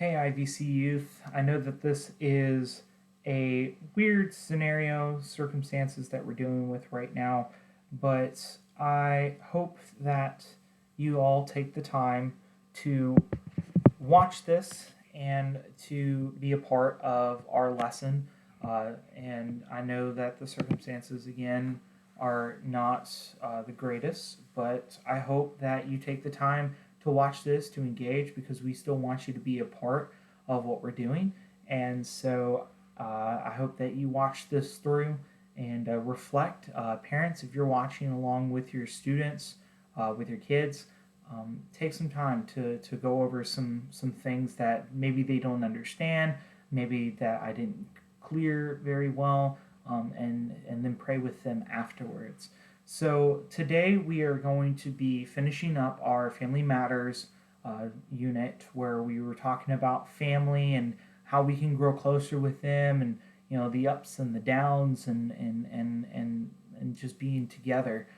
Hey, IVC Youth. I know that this is a weird scenario, circumstances that we're dealing with right now, but I hope that you all take the time to watch this and to be a part of our lesson. And I know that the circumstances, again, are not the greatest, but I hope that you take the time to watch this, to engage, because we still want you to be a part of what we're doing. And so I hope that you watch this through and reflect. Parents, if you're watching along with your students, with your kids, take some time to go over some things that maybe they don't understand, maybe that I didn't clear very well, and then pray with them afterwards. So today we are going to be finishing up our Family Matters unit where we were talking about family and how we can grow closer with them, and the ups and the downs, and just being together.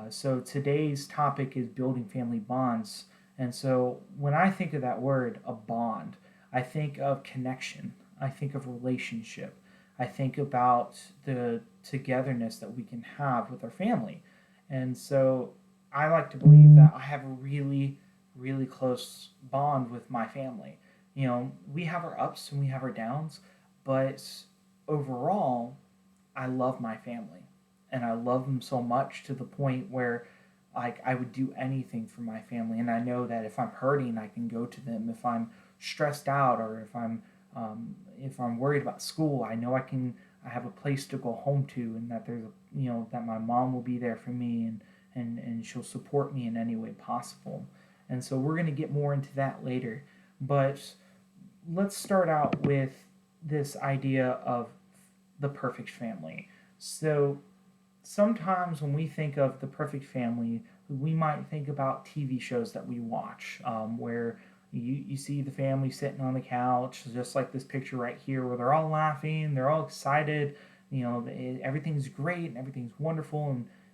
So today's topic is building family bonds. And so when I think of that word, a bond, I think of connection. I think of relationship. I think about the togetherness that we can have with our family. And so I like to believe that I have a really, really close bond with my family. We have our ups and we have our downs, but overall, I love my family, and I love them so much to the point where like I would do anything for my family, and I know that if I'm hurting, I can go to them. If I'm stressed out, or if I'm worried about school, I know I have a place to go home to, and that there's that my mom will be there for me, and she'll support me in any way possible. And so we're going to get more into that later, but let's start out with this idea of the perfect family. So sometimes when we think of the perfect family, we might think about TV shows that we watch, where you see the family sitting on the couch, just like this picture right here, where they're all laughing, they're all excited, everything's great and everything's wonderful.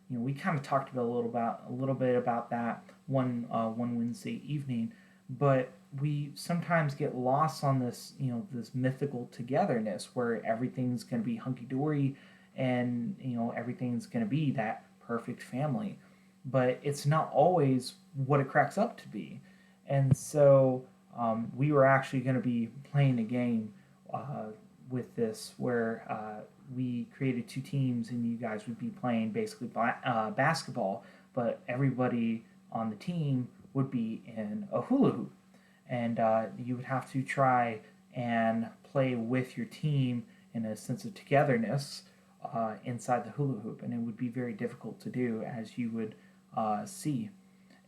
And we kind of talked about a little bit about that one Wednesday evening, but we sometimes get lost on this this mythical togetherness where everything's going to be hunky dory, and everything's going to be that perfect family, but it's not always what it cracks up to be. And so we were actually going to be playing a game uh, with this where we created two teams, and you guys would be playing basically basketball, but everybody on the team would be in a hula hoop, and you would have to try and play with your team in a sense of togetherness inside the hula hoop, and it would be very difficult to do, as you would see.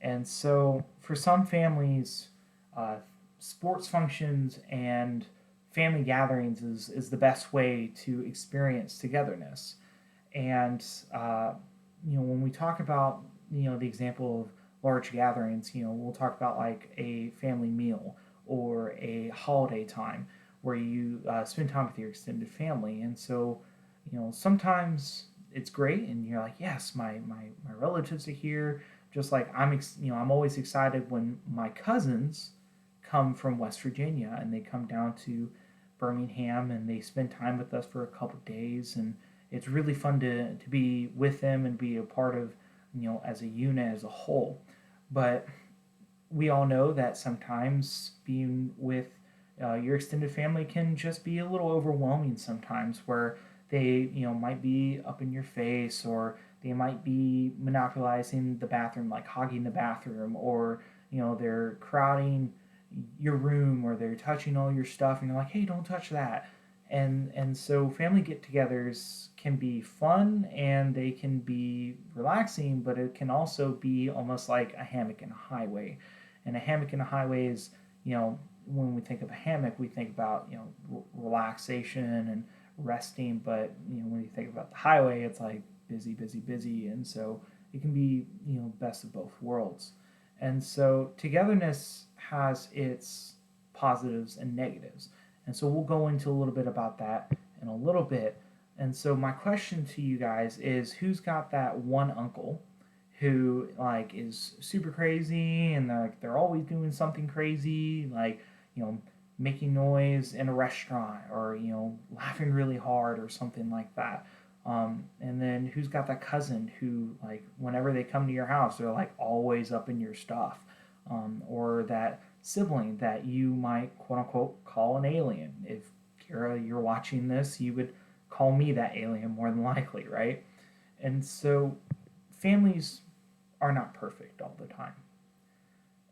And so, for some families, uh, sports functions and family gatherings is the best way to experience togetherness. And when we talk about the example of large gatherings, we'll talk about like a family meal or a holiday time where you spend time with your extended family. And so sometimes it's great, and you're like, yes, my relatives are here. Just like I'm always excited when my cousins come from West Virginia and they come down to Birmingham and they spend time with us for a couple of days, and it's really fun to be with them and be a part of as a unit, as a whole. But we all know that sometimes being with your extended family can just be a little overwhelming sometimes, where they might be up in your face, or they might be monopolizing the bathroom, like hogging the bathroom, or they're crowding your room, or they're touching all your stuff, and you're like, hey, don't touch that. And so family get-togethers can be fun and they can be relaxing, but it can also be almost like a hammock and a highway. And a hammock and a highway is, when we think of a hammock, we think about relaxation and resting, but when you think about the highway, it's like busy, busy, busy, and so it can be best of both worlds. And so togetherness has its positives and negatives, and so we'll go into a little bit about that in a little bit. And so my question to you guys is, who's got that one uncle who like is super crazy, and they're always doing something crazy, like you know making noise in a restaurant, or laughing really hard or something like that. And then who's got that cousin who, like, whenever they come to your house, they're like always up in your stuff, or that sibling that you might quote unquote call an alien. If Kira, you're watching this, you would call me that alien more than likely, right? And so families are not perfect all the time,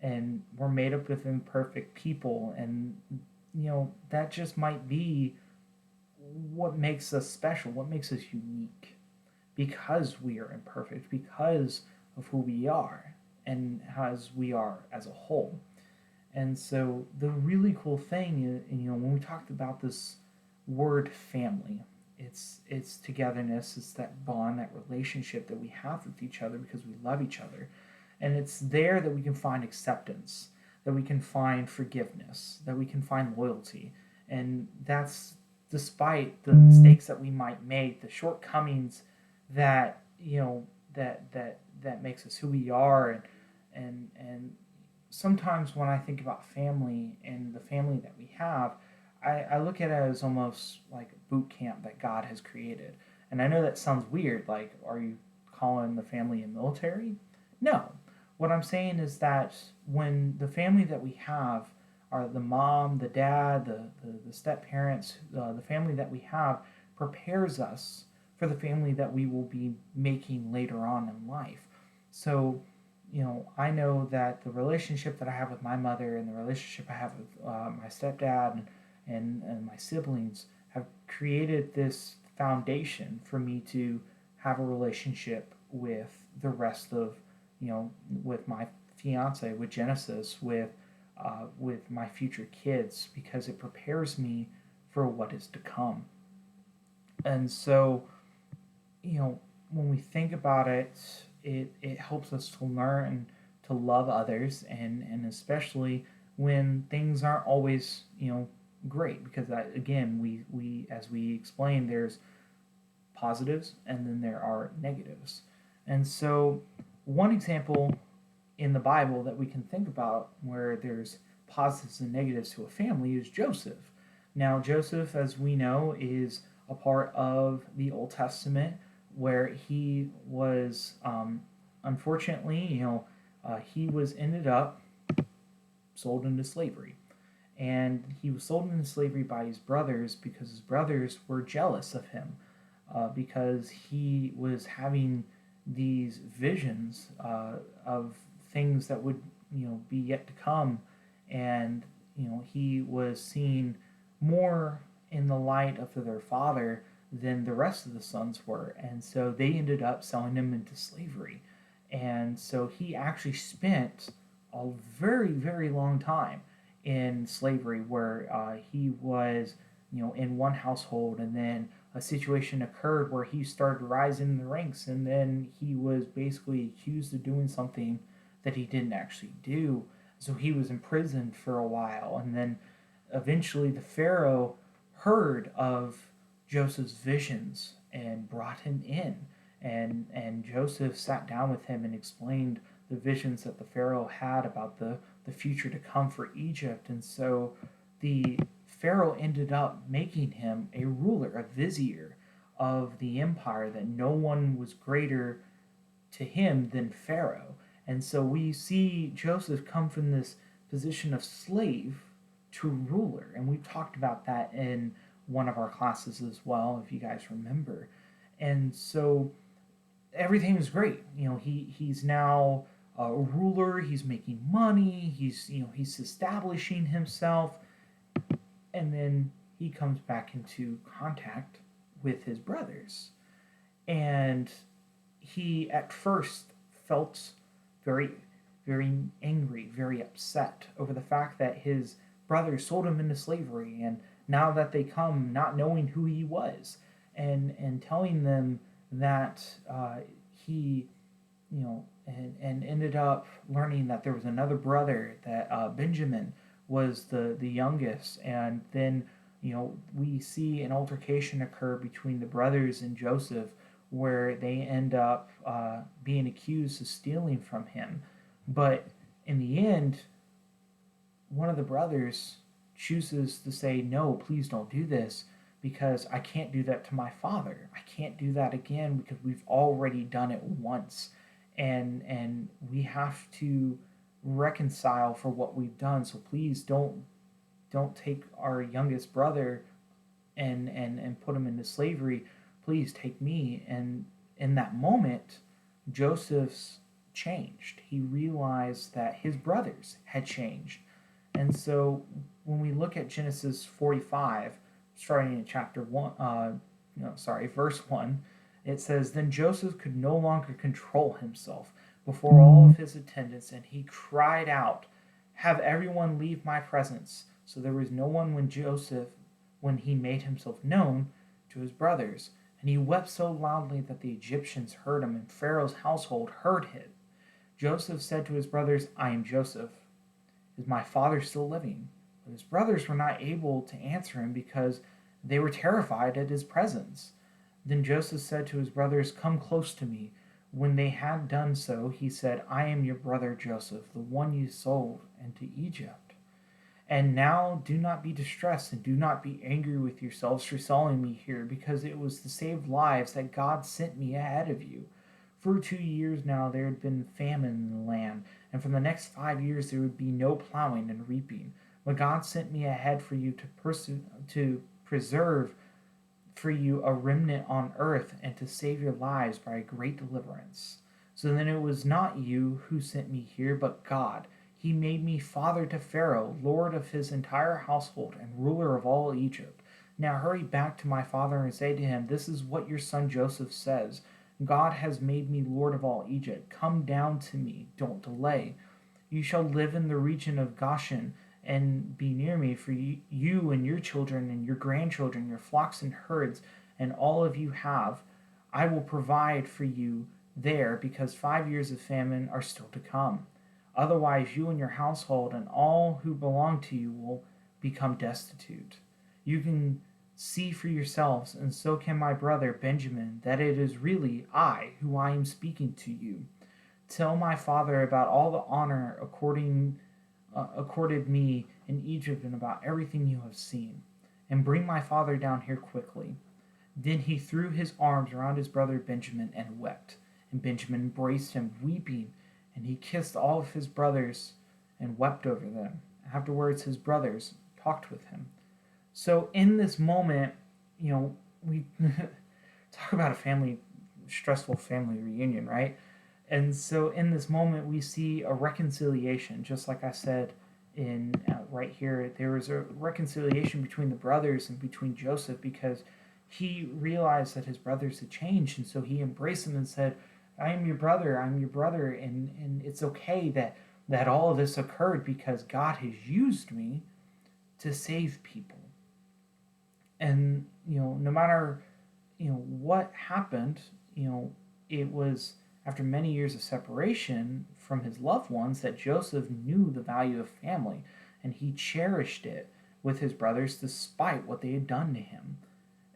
and we're made up with imperfect people, and that just might be what makes us special, what makes us unique, because we are imperfect, because of who we are and as we are as a whole. And so the really cool thing is, when we talked about this word family, it's togetherness, it's that bond, that relationship that we have with each other because we love each other. And it's there that we can find acceptance, that we can find forgiveness, that we can find loyalty. And that's despite the mistakes that we might make, the shortcomings that that makes us who we are. And sometimes when I think about family and the family that we have, I look at it as almost like a boot camp that God has created. And I know that sounds weird. Like, are you calling the family a military? No. What I'm saying is that when the family that we have are the mom, the dad, the step parents, the family that we have prepares us for the family that we will be making later on in life. So, I know that the relationship that I have with my mother and the relationship I have with my stepdad and my siblings have created this foundation for me to have a relationship with the rest of, with my fiance, with Genesis, with my future kids, because it prepares me for what is to come. And so, when we think about it, it helps us to learn to love others, and especially when things aren't always, great, because again, we as we explained, there's positives and then there are negatives. And so one example in the Bible that we can think about where there's positives and negatives to a family is Joseph. Now, Joseph, as we know, is a part of the Old Testament where he was, unfortunately, he was ended up sold into slavery. And he was sold into slavery by his brothers because his brothers were jealous of him, because he was having these visions of things that would be yet to come, and he was seen more in the light of their father than the rest of the sons were, and so they ended up selling him into slavery. And so he actually spent a very, very long time in slavery, where he was in one household, and then a situation occurred where he started rising in the ranks, and then he was basically accused of doing something that he didn't actually do. So he was imprisoned for a while, and then eventually the Pharaoh heard of Joseph's visions and brought him in, and Joseph sat down with him and explained the visions that the Pharaoh had about the future to come for Egypt. And so the Pharaoh ended up making him a ruler, a vizier of the empire, that no one was greater to him than Pharaoh. And so we see Joseph come from this position of slave to ruler. And we've talked about that in one of our classes as well, if you guys remember. And so everything is great. He's now a ruler, he's making money, he's establishing himself, and then he comes back into contact with his brothers. And he at first felt very, very angry, very upset over the fact that his brothers sold him into slavery, and now that they come not knowing who he was, and telling them that he and ended up learning that there was another brother, that Benjamin was the youngest. And then we see an altercation occur between the brothers and Joseph, where they end up being accused of stealing from him. But in the end, one of the brothers chooses to say, no, please don't do this, because I can't do that to my father. I can't do that again because we've already done it once. And we have to reconcile for what we've done. So please don't take our youngest brother and put him into slavery. Please take me. And in that moment, Joseph's changed. He realized that his brothers had changed. And so when we look at Genesis 45, starting in chapter 1, verse 1, it says, Then Joseph could no longer control himself before all of his attendants, and he cried out, Have everyone leave my presence. So there was no one when he made himself known to his brothers. And he wept so loudly that the Egyptians heard him, and Pharaoh's household heard him. Joseph said to his brothers, I am Joseph. Is my father still living? But his brothers were not able to answer him because they were terrified at his presence. Then Joseph said to his brothers, Come close to me. When they had done so, he said, I am your brother Joseph, the one you sold into Egypt. And now do not be distressed and do not be angry with yourselves for selling me here, because it was to save lives that God sent me ahead of you. For 2 years now there had been famine in the land, and for the next 5 years there would be no plowing and reaping. But God sent me ahead for you to preserve for you a remnant on earth and to save your lives by a great deliverance. So then it was not you who sent me here, but God. He made me father to Pharaoh, lord of his entire household, and ruler of all Egypt. Now hurry back to my father and say to him, This is what your son Joseph says. God has made me lord of all Egypt. Come down to me, don't delay. You shall live in the region of Goshen and be near me, for you and your children and your grandchildren, your flocks and herds, and all of you have. I will provide for you there, because 5 years of famine are still to come. Otherwise, you and your household and all who belong to you will become destitute. You can see for yourselves, and so can my brother Benjamin, that it is really I who I am speaking to you. Tell my father about all the honor accorded me in Egypt, and about everything you have seen, and bring my father down here quickly. Then he threw his arms around his brother Benjamin and wept. And Benjamin embraced him, weeping, and he kissed all of his brothers and wept over them. Afterwards, his brothers talked with him. So in this moment, we talk about a stressful family reunion, right? And so in this moment, we see a reconciliation, just like I said in right here. There was a reconciliation between the brothers and between Joseph, because he realized that his brothers had changed, and so he embraced them and said, I am your brother, and it's okay that all of this occurred because God has used me to save people. And, no matter, what happened, it was after many years of separation from his loved ones that Joseph knew the value of family, and he cherished it with his brothers despite what they had done to him.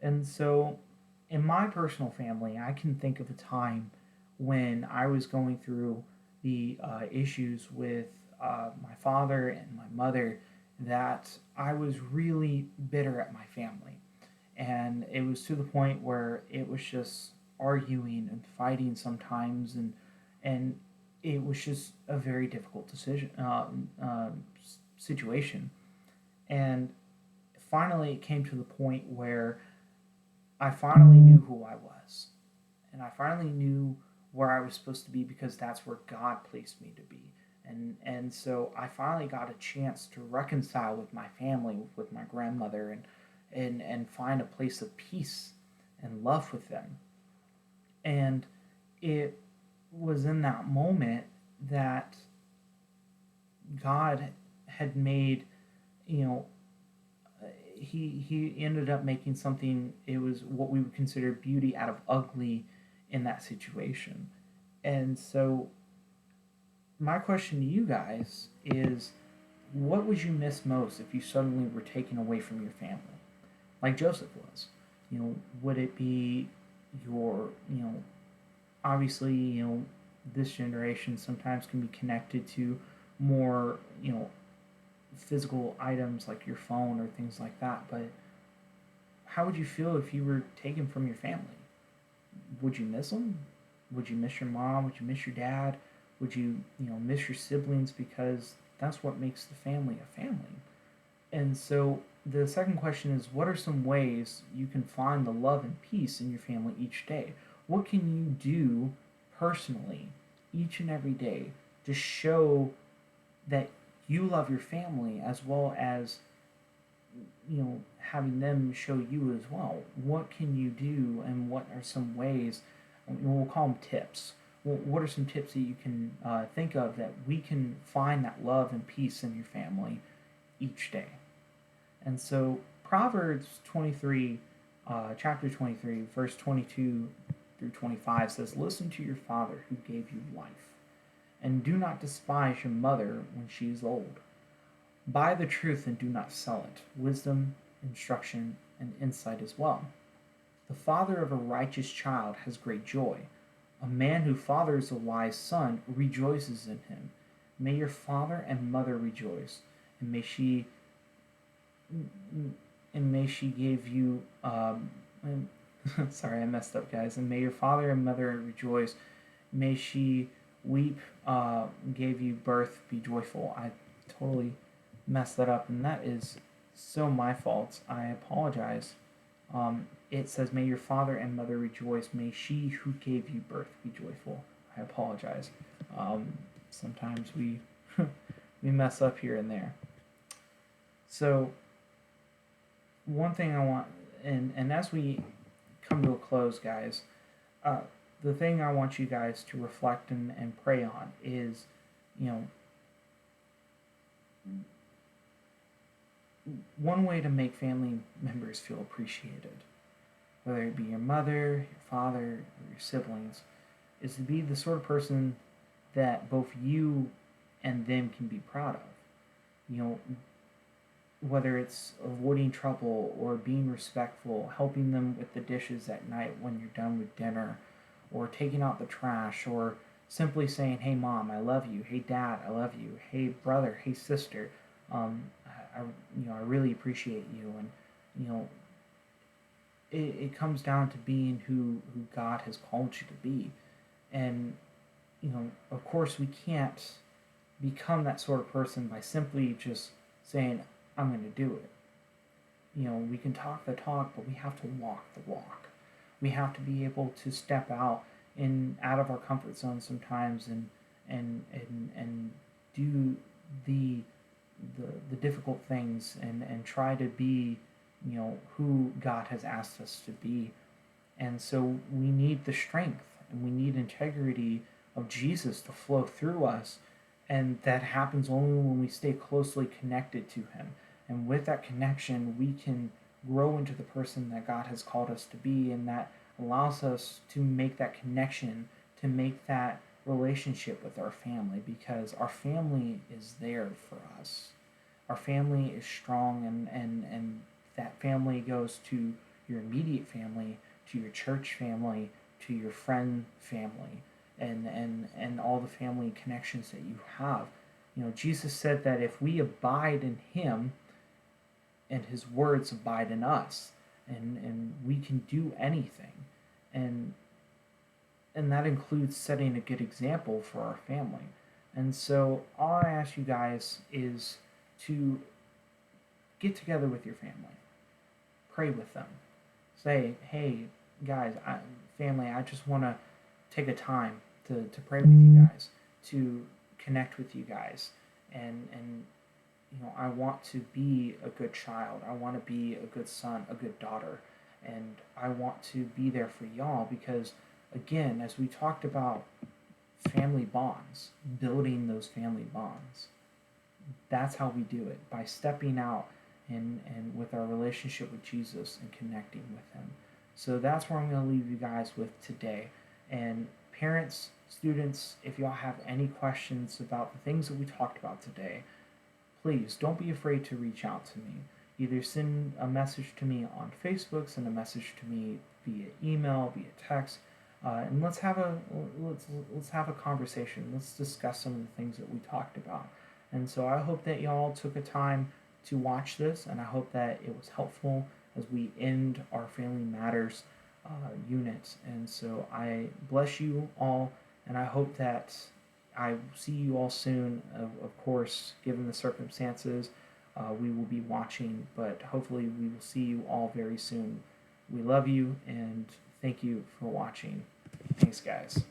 And so, in my personal family, I can think of a time when I was going through the issues with my father and my mother, that I was really bitter at my family. And it was to the point where it was just arguing and fighting sometimes, and it was just a very difficult situation. And finally, it came to the point where I finally knew who I was, and I finally knew where I was supposed to be, because that's where God placed me to be. And so I finally got a chance to reconcile with my family, with my grandmother, and find a place of peace and love with them. And it was in that moment that God had made, he ended up making something, it was what we would consider beauty out of ugly in that situation. And so my question to you guys is, what would you miss most if you suddenly were taken away from your family, like Joseph was? Would it be your, obviously, this generation sometimes can be connected to more, physical items like your phone or things like that, but how would you feel if you were taken from your family? Would you miss them? Would you miss your mom? Would you miss your dad? Would you, miss your siblings, because that's what makes the family a family. And so the second question is, what are some ways you can find the love and peace in your family each day? What can you do personally each and every day to show that you love your family, as well as having them show you as well? What can you do, and what are some ways? We'll call them tips. What are some tips that you can think of that we can find that love and peace in your family each day? And so Proverbs 23, chapter 23, verse 22 through 25 says, "Listen to your father who gave you life, and do not despise your mother when she is old. Buy the truth and do not sell it, wisdom, instruction, and insight as well. The father of a righteous child has great joy. A man who fathers a wise son rejoices in him. May your father and mother rejoice, and may she give you sorry, I messed up, guys. And may your father and mother rejoice. May she weep, gave you birth, be joyful. I totally messed that up, and that is so my fault. I apologize. It says, may your father and mother rejoice. May she who gave you birth be joyful. I apologize. Sometimes we we mess up here and there. So one thing I want, and as we come to a close, guys, the thing I want you guys to reflect and pray on is, one way to make family members feel appreciated, whether it be your mother, your father, or your siblings, is to be the sort of person that both you and them can be proud of. Whether it's avoiding trouble or being respectful, helping them with the dishes at night when you're done with dinner, or taking out the trash, or simply saying, hey mom, I love you, hey dad, I love you, hey brother, hey sister, I really appreciate you. And it comes down to being who God has called you to be. And of course we can't become that sort of person by simply just saying, I'm going to do it. We can talk the talk, but we have to walk the walk. We have to be able to step out of our comfort zone sometimes, and do the difficult things, and try to be who God has asked us to be. And so we need the strength, and we need integrity of Jesus to flow through us, and that happens only when we stay closely connected to him. And with that connection, we can grow into the person that God has called us to be, and that allows us to make that connection, to make that relationship with our family, because our family is there for us. Our family is strong, and that family goes to your immediate family, to your church family, to your friend family, and all the family connections that you have. Jesus said that if we abide in him and his words abide in us, and we can do anything. And that includes setting a good example for our family. And so all I ask you guys is to get together with your family. Pray with them. Say, hey, guys, family, I just want to take a time to pray with you guys, to connect with you guys. And I want to be a good child. I want to be a good son, a good daughter. And I want to be there for y'all because, again, as we talked about family bonds, building those family bonds, that's how we do it, by stepping out and with our relationship with Jesus and connecting with him. So that's where I'm going to leave you guys with today. And parents, students, if y'all have any questions about the things that we talked about today, please don't be afraid to reach out to me. Either send a message to me on Facebook, send a message to me via email, via text, and let's have a conversation. Let's discuss some of the things that we talked about. And so I hope that y'all took a time to watch this, and I hope that it was helpful as we end our Family Matters unit. And so I bless you all, and I hope that I see you all soon. Of course, given the circumstances, we will be watching, but hopefully we will see you all very soon. We love you, and thank you for watching. Thanks, guys.